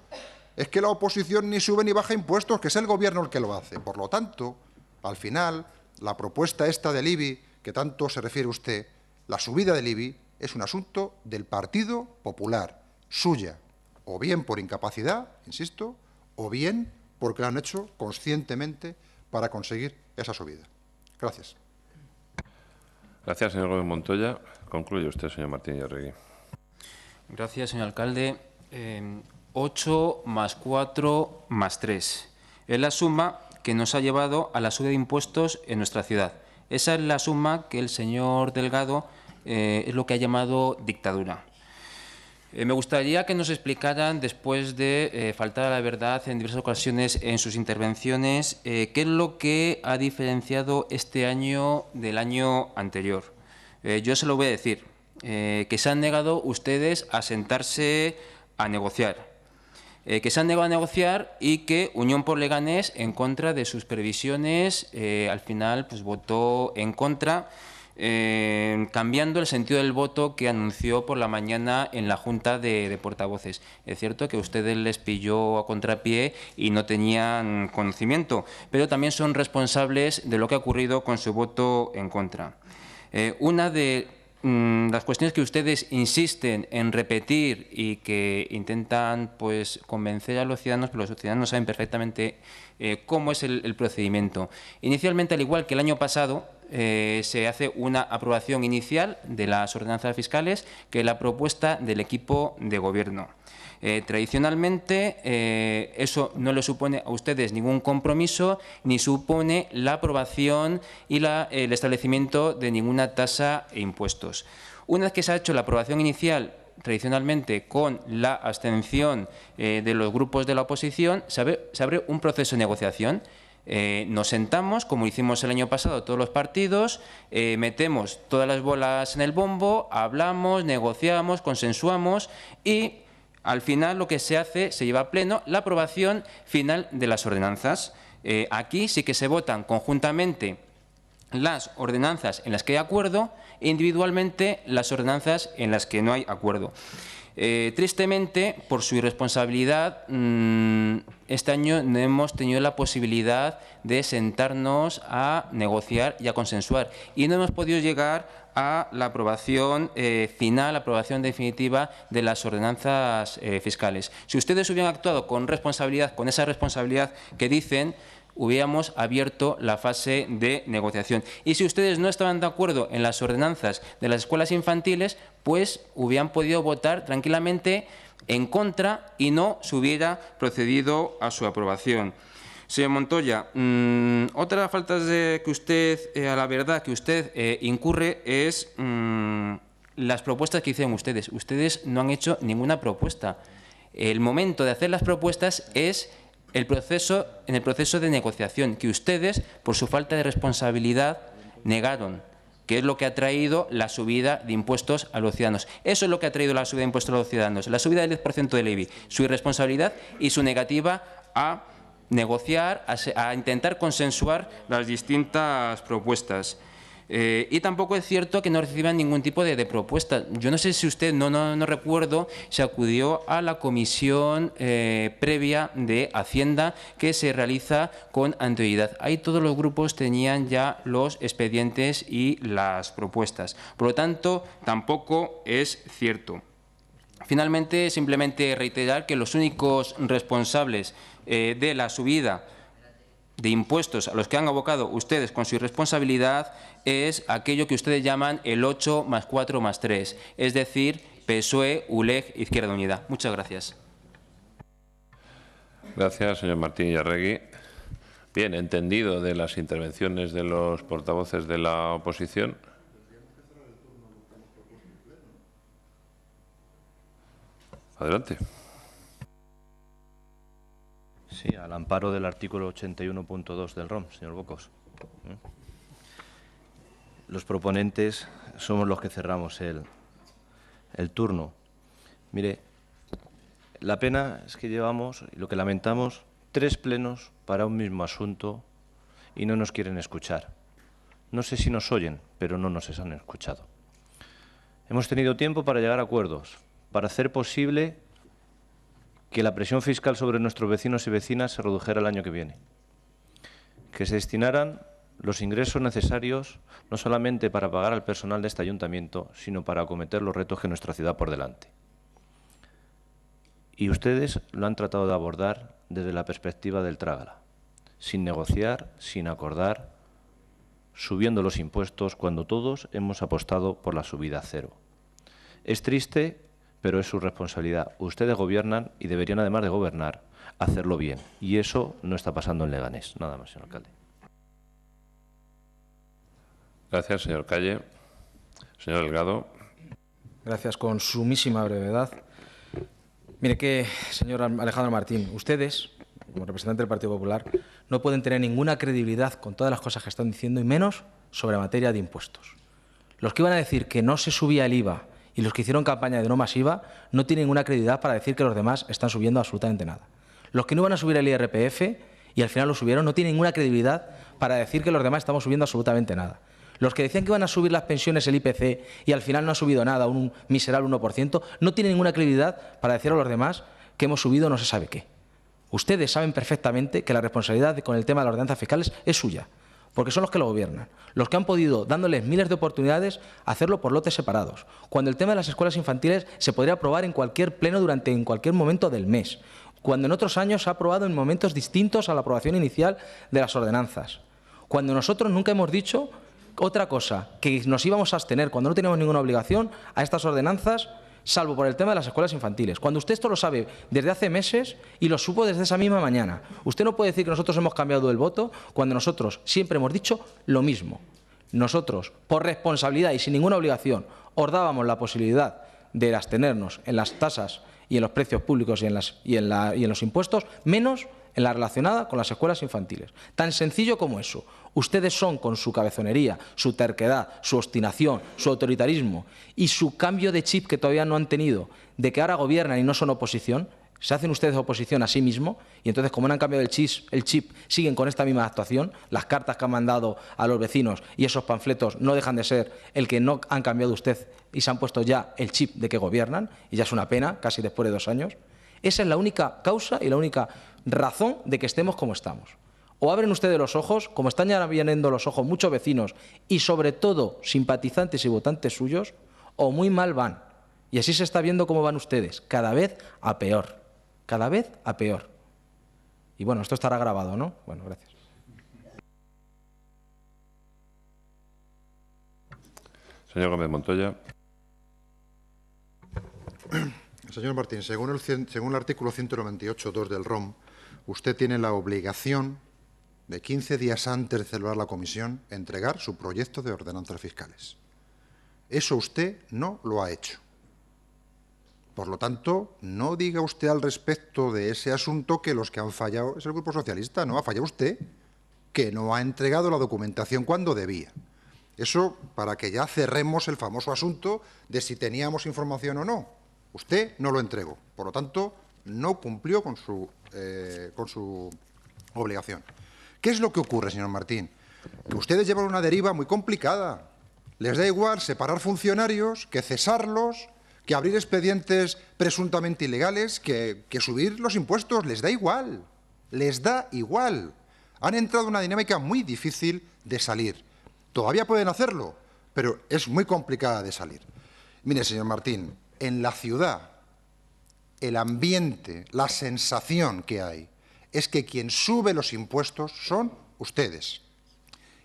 S5: Es que la oposición ni sube ni baja impuestos, que es el Gobierno el que lo hace. Por lo tanto, al final, la propuesta esta del IBI, que tanto se refiere usted, la subida del IBI, es un asunto del Partido Popular, suya, o bien por incapacidad, insisto, o bien porque lo han hecho conscientemente para conseguir esa subida. Gracias.
S1: Gracias, señor Gómez Montoya. Concluye usted, señor Martín Arregui.
S6: Gracias, señor alcalde. 8 más 4 más 3. Es la suma que nos ha llevado a la subida de impuestos en nuestra ciudad. Esa es la suma que el señor Delgado es lo que ha llamado dictadura. Me gustaría que nos explicaran, después de faltar a la verdad en diversas ocasiones en sus intervenciones, qué es lo que ha diferenciado este año del año anterior. Yo se lo voy a decir, que se han negado ustedes a sentarse a negociar. Que se han negado a negociar y que Unión por Leganés, en contra de sus previsiones, al final pues votó en contra, cambiando el sentido del voto que anunció por la mañana en la Junta de Portavoces. Es cierto que a ustedes les pilló a contrapié y no tenían conocimiento, pero también son responsables de lo que ha ocurrido con su voto en contra. Una de las cuestiones que ustedes insisten en repetir y que intentan pues convencer a los ciudadanos, pero los ciudadanos saben perfectamente cómo es el procedimiento. Inicialmente, al igual que el año pasado, se hace una aprobación inicial de las ordenanzas fiscales, que es la propuesta del equipo de gobierno. Tradicionalmente, eso no le supone a ustedes ningún compromiso, ni supone la aprobación y el establecimiento de ninguna tasa e impuestos. Una vez que se ha hecho la aprobación inicial, tradicionalmente con la abstención de los grupos de la oposición, se abre un proceso de negociación. Nos sentamos, como hicimos el año pasado, todos los partidos, metemos todas las bolas en el bombo, hablamos, negociamos, consensuamos y al final lo que se hace, se lleva a pleno la aprobación final de las ordenanzas. Aquí sí que se votan conjuntamente las ordenanzas en las que hay acuerdo e individualmente las ordenanzas en las que no hay acuerdo. Tristemente, por su irresponsabilidad, este año no hemos tenido la posibilidad de sentarnos a negociar y a consensuar y no hemos podido llegar a la aprobación final, la aprobación definitiva de las ordenanzas fiscales. Si ustedes hubieran actuado con responsabilidad, con esa responsabilidad que dicen, hubiéramos abierto la fase de negociación. Y si ustedes no estaban de acuerdo en las ordenanzas de las escuelas infantiles, pues hubieran podido votar tranquilamente en contra y no se hubiera procedido a su aprobación. Señor Montoya, otra falta que usted, a la verdad, que usted incurre es las propuestas que hicieron ustedes. Ustedes no han hecho ninguna propuesta. El momento de hacer las propuestas es en el proceso de negociación, que ustedes, por su falta de responsabilidad, negaron, que es lo que ha traído la subida de impuestos a los ciudadanos. Eso es lo que ha traído la subida de impuestos a los ciudadanos, la subida del 10% del IBI, su irresponsabilidad y su negativa a negociar, a intentar consensuar las distintas propuestas. Y tampoco es cierto que no reciban ningún tipo de propuesta. Yo no sé si usted, no recuerdo, se acudió a la comisión previa de Hacienda que se realiza con anterioridad. Ahí todos los grupos tenían ya los expedientes y las propuestas. Por lo tanto, tampoco es cierto. Finalmente, simplemente reiterar que los únicos responsables de la subida de impuestos a los que han abocado ustedes con su irresponsabilidad es aquello que ustedes llaman el 8 más 4 más 3, es decir, PSOE, ULEG, Izquierda Unida. Muchas gracias.
S1: Gracias, señor Martín Yarregui. Bien, entendido de las intervenciones de los portavoces de la oposición. Adelante.
S3: Sí, al amparo del artículo 81.2 del ROM, señor Bocos. Los proponentes somos los que cerramos el turno. Mire, la pena es que llevamos, y lo que lamentamos, 3 plenos para un mismo asunto y no nos quieren escuchar. No sé si nos oyen, pero no nos han escuchado. Hemos tenido tiempo para llegar a acuerdos, para hacer posible que la presión fiscal sobre nuestros vecinos y vecinas se redujera el año que viene, que se destinaran los ingresos necesarios no solamente para pagar al personal de este ayuntamiento, sino para acometer los retos que nuestra ciudad por delante. Y ustedes lo han tratado de abordar desde la perspectiva del trágala, sin negociar, sin acordar, subiendo los impuestos cuando todos hemos apostado por la subida a cero. Es triste, pero es su responsabilidad. Ustedes gobiernan y deberían, además de gobernar, hacerlo bien. Y eso no está pasando en Leganés. Nada más, señor alcalde.
S1: Gracias, señor Calle. Señor Delgado.
S4: Gracias. Con sumísima brevedad. Mire que, señor Alejandro Martín, ustedes, como representante del Partido Popular, no pueden tener ninguna credibilidad con todas las cosas que están diciendo y menos sobre materia de impuestos. Los que iban a decir que no se subía el IVA y los que hicieron campaña de no más IVA no tienen ninguna credibilidad para decir que los demás están subiendo absolutamente nada. Los que no iban a subir el IRPF y al final lo subieron no tienen ninguna credibilidad para decir que los demás estamos subiendo absolutamente nada. Los que decían que iban a subir las pensiones, el IPC, y al final no ha subido nada, un miserable 1%, no tienen ninguna credibilidad para decir a los demás que hemos subido no se sabe qué. Ustedes saben perfectamente que la responsabilidad con el tema de las ordenanzas fiscales es suya, porque son los que lo gobiernan, los que han podido, dándoles miles de oportunidades, hacerlo por lotes separados, cuando el tema de las escuelas infantiles se podría aprobar en cualquier pleno en cualquier momento del mes, cuando en otros años se ha aprobado en momentos distintos a la aprobación inicial de las ordenanzas, cuando nosotros nunca hemos dicho otra cosa, que nos íbamos a abstener cuando no teníamos ninguna obligación a estas ordenanzas, salvo por el tema de las escuelas infantiles. Cuando usted esto lo sabe desde hace meses y lo supo desde esa misma mañana. Usted no puede decir que nosotros hemos cambiado el voto cuando nosotros siempre hemos dicho lo mismo. Nosotros, por responsabilidad y sin ninguna obligación, os dábamos la posibilidad de abstenernos en las tasas y en los precios públicos y en los impuestos, menos en la relacionada con las escuelas infantiles. Tan sencillo como eso. Ustedes son, con su cabezonería, su terquedad, su obstinación, su autoritarismo y su cambio de chip que todavía no han tenido, de que ahora gobiernan y no son oposición, se hacen ustedes oposición a sí mismos y entonces, como no han cambiado el chip, siguen con esta misma actuación. Las cartas que han mandado a los vecinos y esos panfletos no dejan de ser el que no han cambiado usted y se han puesto ya el chip de que gobiernan, y ya es una pena, casi después de 2 años. Esa es la única causa y la única razón de que estemos como estamos. O abren ustedes los ojos, como están ya abriendo los ojos muchos vecinos y sobre todo simpatizantes y votantes suyos, o muy mal van. Y así se está viendo cómo van ustedes, cada vez a peor, cada vez a peor. Y bueno, esto estará grabado, ¿no? Bueno, gracias.
S1: Señor Gómez Montoya.
S5: Señor Martín, según el artículo 198.2 del ROM, usted tiene la obligación de 15 días antes de celebrar la comisión entregar su proyecto de ordenanzas fiscales. Eso usted no lo ha hecho. Por lo tanto, no diga usted al respecto de ese asunto que los que han fallado es el Grupo Socialista. No, ha fallado usted, que no ha entregado la documentación cuando debía. Eso para que ya cerremos el famoso asunto de si teníamos información o no. Usted no lo entregó. Por lo tanto, no cumplió con su obligación. ¿Qué es lo que ocurre, señor Martín? Que ustedes llevan una deriva muy complicada. Les da igual separar funcionarios que cesarlos, que abrir expedientes presuntamente ilegales, que subir los impuestos. Les da igual. Les da igual. Han entrado en una dinámica muy difícil de salir. Todavía pueden hacerlo, pero es muy complicada de salir. Mire, señor Martín, en la ciudad el ambiente, la sensación que hay es que quien sube los impuestos son ustedes.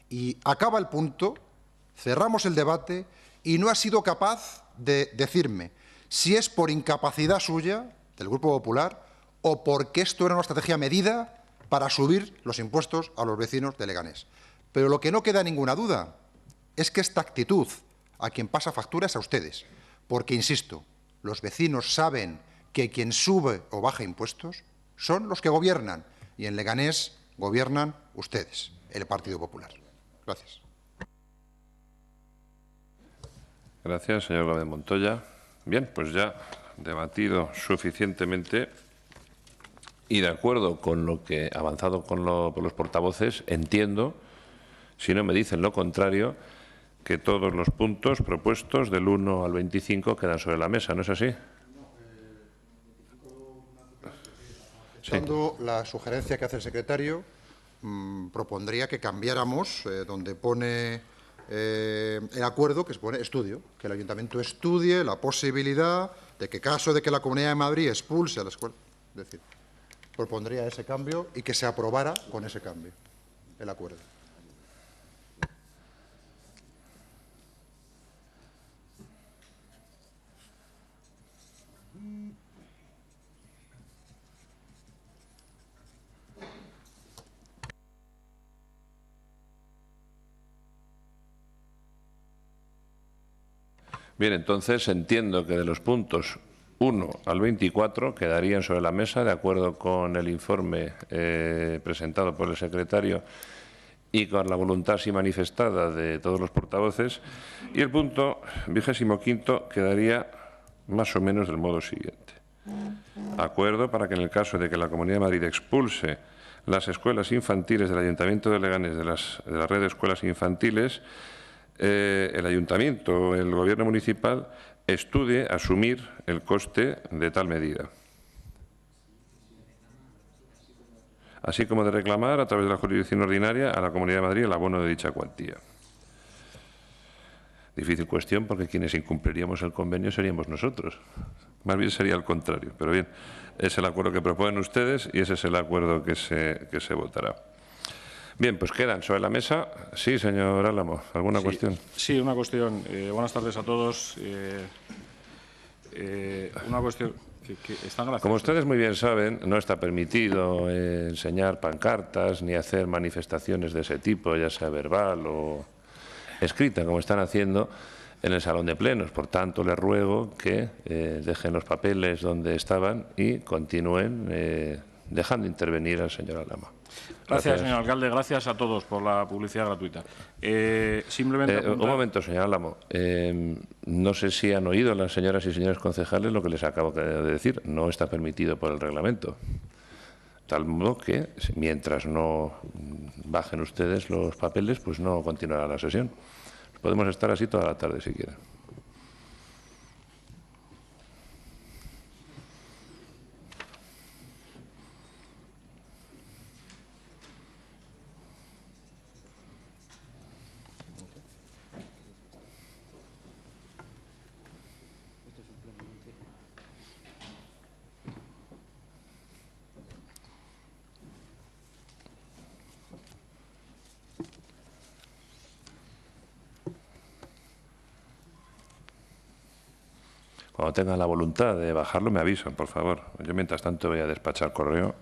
S5: Y acaba el punto, cerramos el debate y no ha sido capaz de decirme si es por incapacidad suya, del Grupo Popular, o porque esto era una estrategia medida para subir los impuestos a los vecinos de Leganés. Pero lo que no queda ninguna duda es que esta actitud a quien pasa factura es a ustedes, porque, insisto, los vecinos saben que quien sube o baja impuestos son los que gobiernan, y en Leganés gobiernan ustedes, el Partido Popular. Gracias.
S1: Gracias, señor Gómez Montoya. Bien, pues ya debatido suficientemente y de acuerdo con lo que ha avanzado por los portavoces, entiendo, si no me dicen lo contrario, que todos los puntos propuestos del 1 al 25 quedan sobre la mesa, ¿no es así?
S5: Escuchando la sugerencia que hace el secretario, propondría que cambiáramos donde pone el acuerdo, que se pone estudio, que el Ayuntamiento estudie la posibilidad de que, caso de que la Comunidad de Madrid expulse a la escuela, es decir, propondría ese cambio y que se aprobara con ese cambio el acuerdo.
S1: Bien, entonces entiendo que de los puntos 1 al 24 quedarían sobre la mesa, de acuerdo con el informe presentado por el secretario y con la voluntad así manifestada de todos los portavoces, y el punto 25º quedaría más o menos del modo siguiente. Acuerdo para que en el caso de que la Comunidad de Madrid expulse las escuelas infantiles del Ayuntamiento de Leganés de la red de escuelas infantiles, el Ayuntamiento, el Gobierno municipal, estudie asumir el coste de tal medida, así como de reclamar a través de la jurisdicción ordinaria a la Comunidad de Madrid el abono de dicha cuantía. Difícil cuestión porque quienes incumpliríamos el convenio seríamos nosotros. Más bien sería al contrario, pero bien, es el acuerdo que proponen ustedes y ese es el acuerdo que se votará. Bien, pues quedan sobre la mesa. Sí, señor Álamo, ¿alguna cuestión?
S7: Sí, una cuestión. Buenas tardes a todos. Una cuestión que están gracias.
S1: Como ustedes muy bien saben, no está permitido enseñar pancartas ni hacer manifestaciones de ese tipo, ya sea verbal o escrita, como están haciendo en el salón de plenos. Por tanto, les ruego que dejen los papeles donde estaban y continúen dejando intervenir al señor Álamo.
S7: Gracias, señor alcalde. Gracias a todos por la publicidad gratuita. Simplemente
S1: un momento, señor Álamo. No sé si han oído las señoras y señores concejales lo que les acabo de decir. No está permitido por el reglamento. Tal modo que, mientras no bajen ustedes los papeles, pues no continuará la sesión. Podemos estar así toda la tarde, si quieren. Cuando tengan la voluntad de bajarlo, me avisan, por favor. Yo, mientras tanto, voy a despachar correo.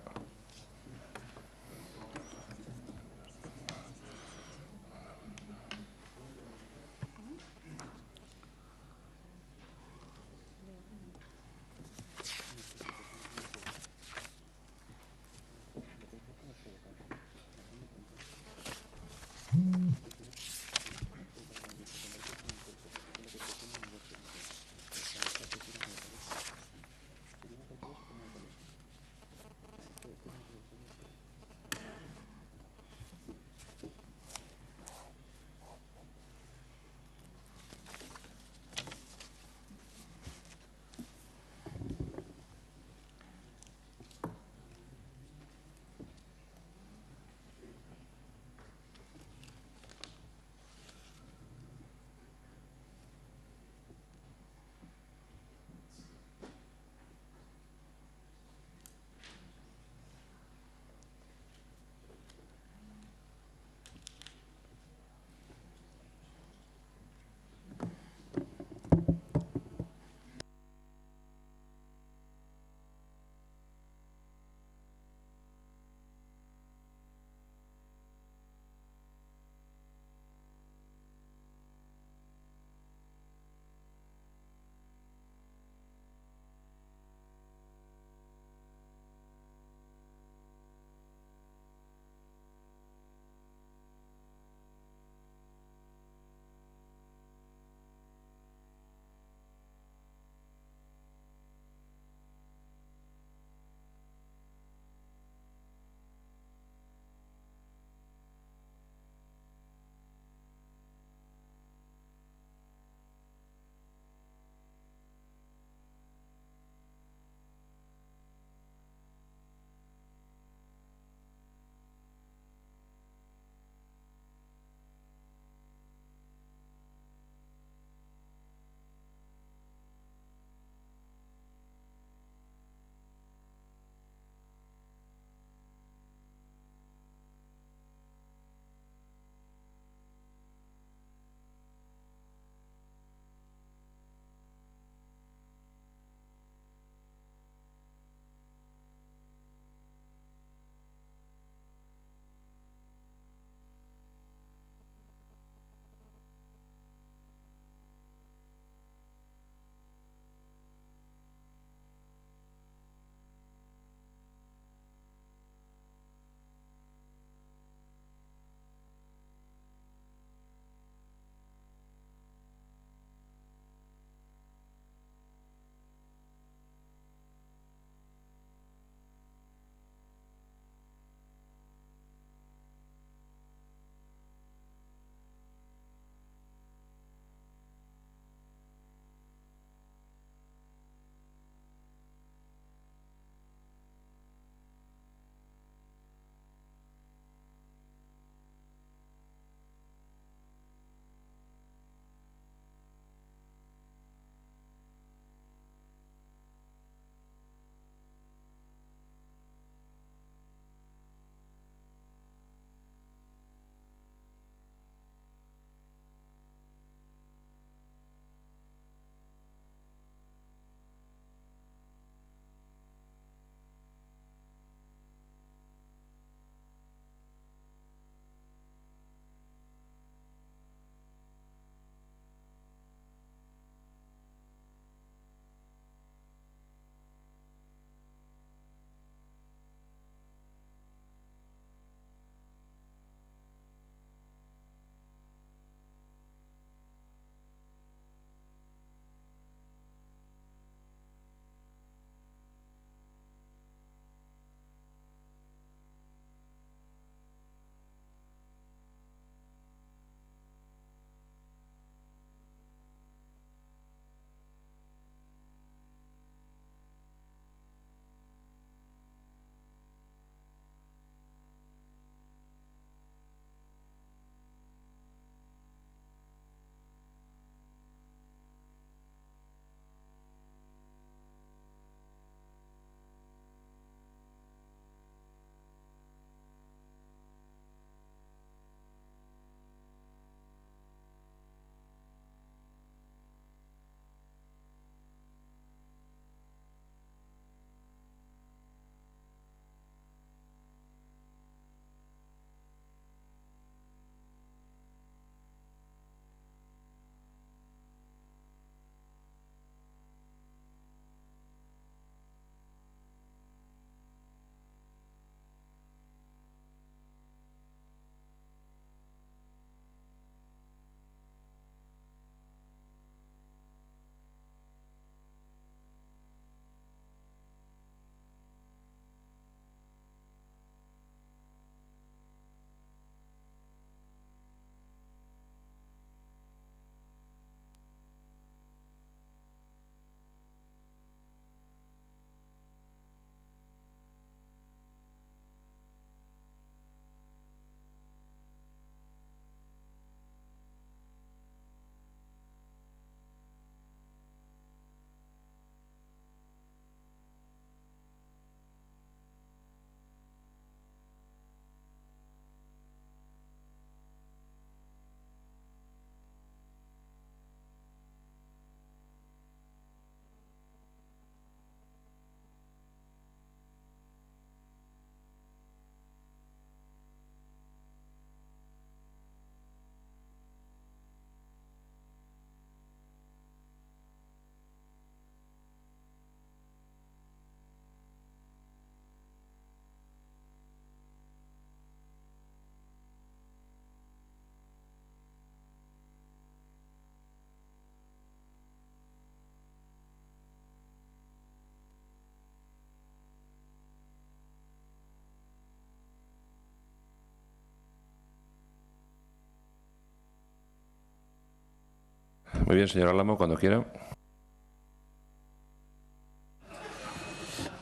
S1: Muy bien, señor Álamo, cuando quiera.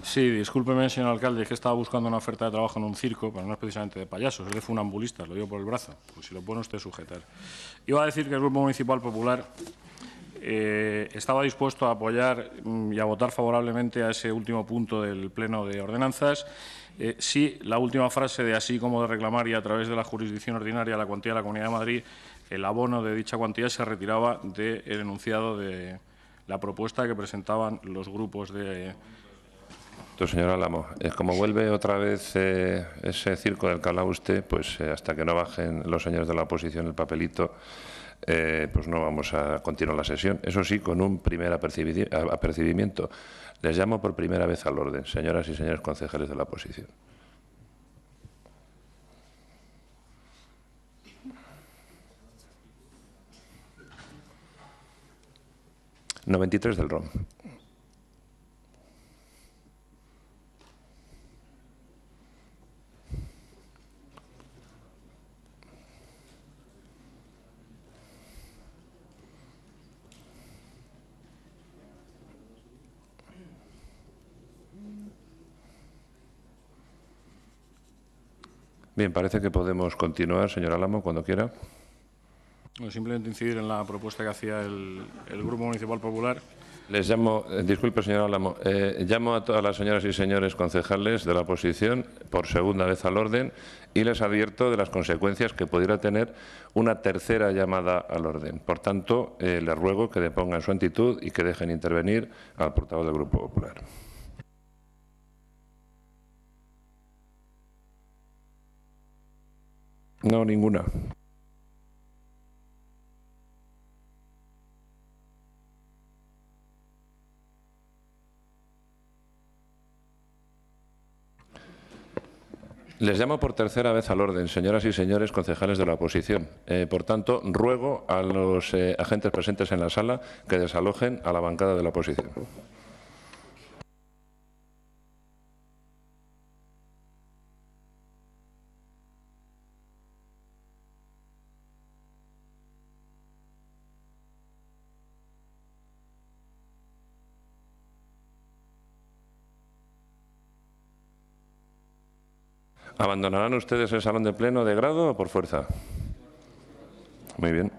S7: Sí, discúlpeme, señor alcalde, es que estaba buscando una oferta de trabajo en un circo, pero no es precisamente de payasos, es de funambulistas, lo digo por el brazo, pues si lo pone usted sujetar. Iba a decir que el Grupo Municipal Popular estaba dispuesto a apoyar y a votar favorablemente a ese último punto del Pleno de Ordenanzas, si la última frase de así como de reclamar y a través de la jurisdicción ordinaria la cuantía de la Comunidad de Madrid, el abono de dicha cuantía se retiraba del enunciado de la propuesta que presentaban los grupos de...
S1: Señor Álamo, como vuelve otra vez ese circo del que hablaba usted, pues hasta que no bajen los señores de la oposición el papelito, pues no vamos a continuar la sesión. Eso sí, con un primer apercibimiento. Les llamo por primera vez al orden, señoras y señores concejales de la oposición. ...93 del ROM. Bien, parece que podemos continuar, señor Álamo, cuando quiera.
S7: Bueno, simplemente incidir en la propuesta que hacía el Grupo Municipal Popular.
S1: Les llamo, disculpe, señor Álamo, llamo a todas las señoras y señores concejales de la oposición por segunda vez al orden y les advierto de las consecuencias que pudiera tener una tercera llamada al orden. Por tanto, les ruego que depongan su actitud y que dejen intervenir al portavoz del Grupo Popular. No, ninguna. Les llamo por tercera vez al orden, señoras y señores concejales de la oposición. Por tanto, ruego a los agentes presentes en la sala que desalojen a la bancada de la oposición. ¿Abandonarán ustedes el salón de pleno de grado o por fuerza? Muy bien.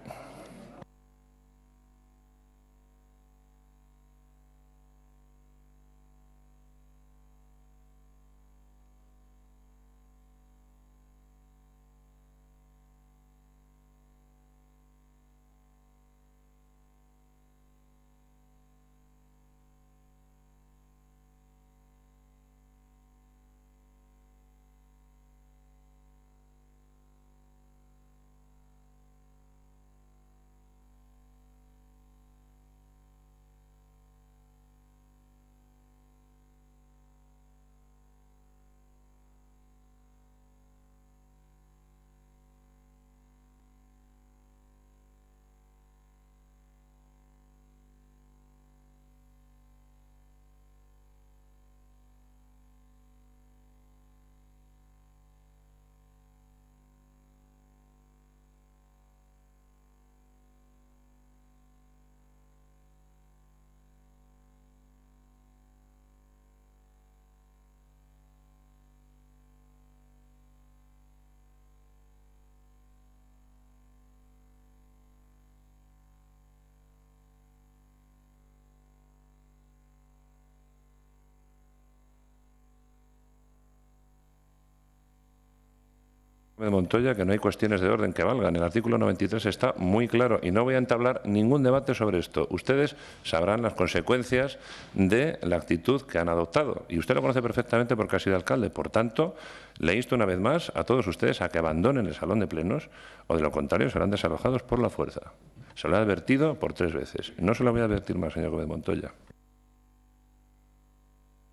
S1: De Montoya, que no hay cuestiones de orden que valgan. El artículo 93 está muy claro y no voy a entablar ningún debate sobre esto. Ustedes sabrán las consecuencias de la actitud que han adoptado y usted lo conoce perfectamente porque ha sido alcalde. Por tanto, le insto una vez más a todos ustedes a que abandonen el salón de plenos o de lo contrario serán desalojados por la fuerza. Se lo he advertido por 3 veces. No se lo voy a advertir más, señor Gómez Montoya.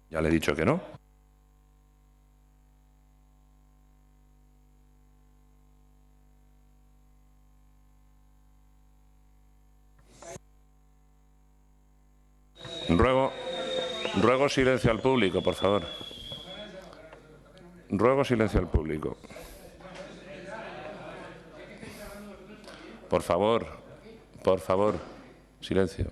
S1: Ya le he dicho que no. Ruego silencio al público, por favor. Ruego silencio al público. Por favor, por favor. Silencio.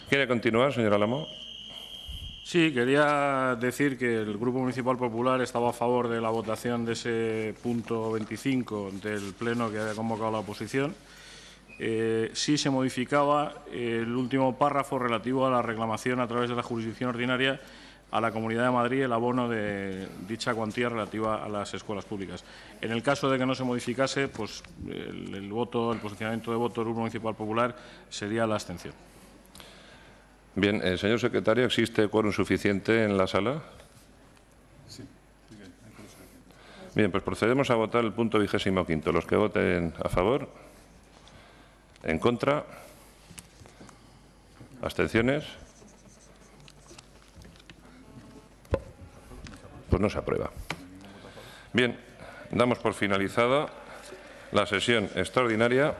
S1: ¿Quiere continuar, señor Álamo?
S7: Sí, quería decir que el Grupo Municipal Popular estaba a favor de la votación de ese punto 25 del Pleno que había convocado la oposición. Sí se modificaba el último párrafo relativo a la reclamación a través de la jurisdicción ordinaria a la Comunidad de Madrid el abono de dicha cuantía relativa a las escuelas públicas. En el caso de que no se modificase, pues el posicionamiento de voto del Grupo Municipal Popular sería la abstención.
S1: Bien, señor secretario, ¿existe quórum suficiente en la sala?
S2: Sí.
S1: Bien, pues procedemos a votar el punto 25º. Los que voten a favor, en contra, abstenciones, pues no se aprueba. Bien, damos por finalizada la sesión extraordinaria.